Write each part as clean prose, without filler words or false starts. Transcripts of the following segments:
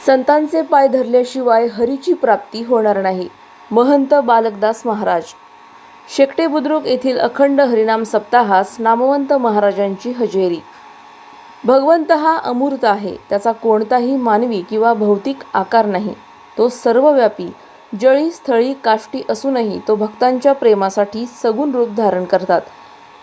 संतांचे पाय धरल्याशिवाय हरीची प्राप्ती होणार नाही. महंत बालकदास महाराज. शेकटे बुद्रुक येथील अखंड हरिनाम सप्ताहास नामवंत महाराजांची हजेरी. भगवंत हा अमूर्त आहे. त्याचा कोणताही मानवी किंवा भौतिक आकार नाही. तो सर्वव्यापी, जळी स्थळी काष्टी असूनही तो भक्तांच्या प्रेमासाठी सगुण रूप धारण करतात,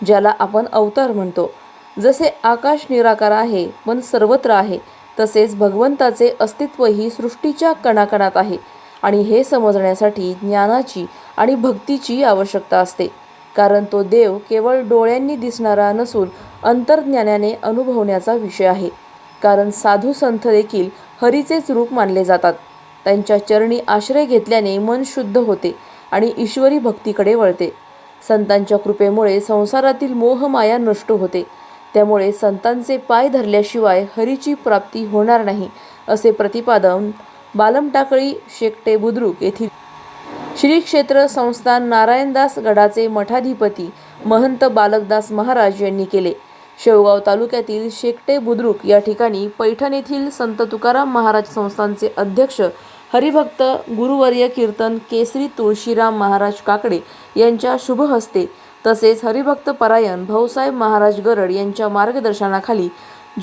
ज्याला आपण अवतार म्हणतो. जसे आकाश निराकार आहे पण सर्वत्र आहे, तसेच भगवंताचे अस्तित्वही सृष्टीच्या कणाकणात आहे. आणि हे समजण्यासाठी ज्ञानाची आणि भक्तीची आवश्यकता असते, कारण तो देव केवळ डोळ्यांनी दिसणारा नसून अंतर्ज्ञानाने अनुभवण्याचा विषय आहे. कारण साधू संत देखील हरीचेच रूप मानले जातात. त्यांच्या चरणी आश्रय घेतल्याने मन शुद्ध होते आणि ईश्वरी भक्तीकडे वळते. संतांच्या कृपेमुळे संसारातील मोहमाया नष्ट होते. त्यामुळे संतांचे पाय धरल्याशिवाय हरीची प्राप्ती होणार नाही, असे प्रतिपादन बालमटाकळी शेकटे बुद्रुक येथील श्री क्षेत्र संस्थान नारायणदास गडाचे मठाधिपती महंत बालकदास महाराज यांनी केले. शेवगाव तालुक्यातील शेकटे बुद्रुक या ठिकाणी पैठण येथील संत तुकाराम महाराज संस्थानचे अध्यक्ष हरिभक्त गुरुवर्य कीर्तन केसरी तुळशीराम महाराज काकडे यांच्या शुभ हस्ते तसेच हरिभक्त परायण भाऊसाहेब महाराज गरड यांच्या मार्गदर्शनाखाली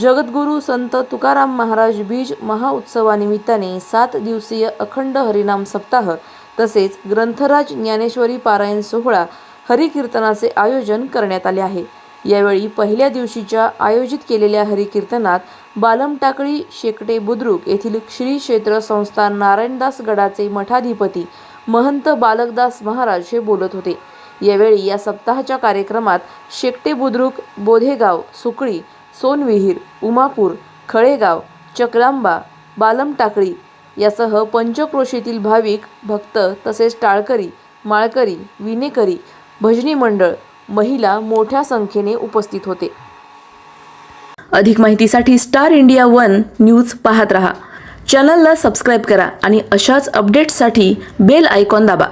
जगद्गुरू संत तुकाराम महाराज बीज महाउत्सवानिमित्ताने 7 दिवसीय अखंड हरिनाम सप्ताह तसेच ग्रंथराज ज्ञानेश्वरी पारायण सोहळा हरिकीर्तनाचे आयोजन करण्यात आले आहे. यावेळी पहिल्या दिवशीच्या आयोजित केलेल्या हरिकीर्तनात बालमटाकळी शेकटे बुद्रुक येथील श्री क्षेत्र संस्थान नारायणदास गडाचे मठाधिपती महंत बालकदास महाराज हे बोलत होते. यावेळी या सप्ताहाच्या कार्यक्रमात शेकटे बुद्रुक, बोधेगाव, सुकळी, सोनविहीर, उमापूर, खळेगाव, चकलांबा, बालमटाकळी यासह पंचक्रोशीतील भाविक भक्त तसेच टाळकरी, माळकरी, विनेकरी, भजनी मंडळ, महिला मोठ्या संख्येने उपस्थित होते. अधिक माहितीसाठी स्टार इंडिया 1 न्यूज पाहत रहा. चॅनलला सबस्क्राईब करा आणि अशाच अपडेट्ससाठी बेल आयकॉन दाबा.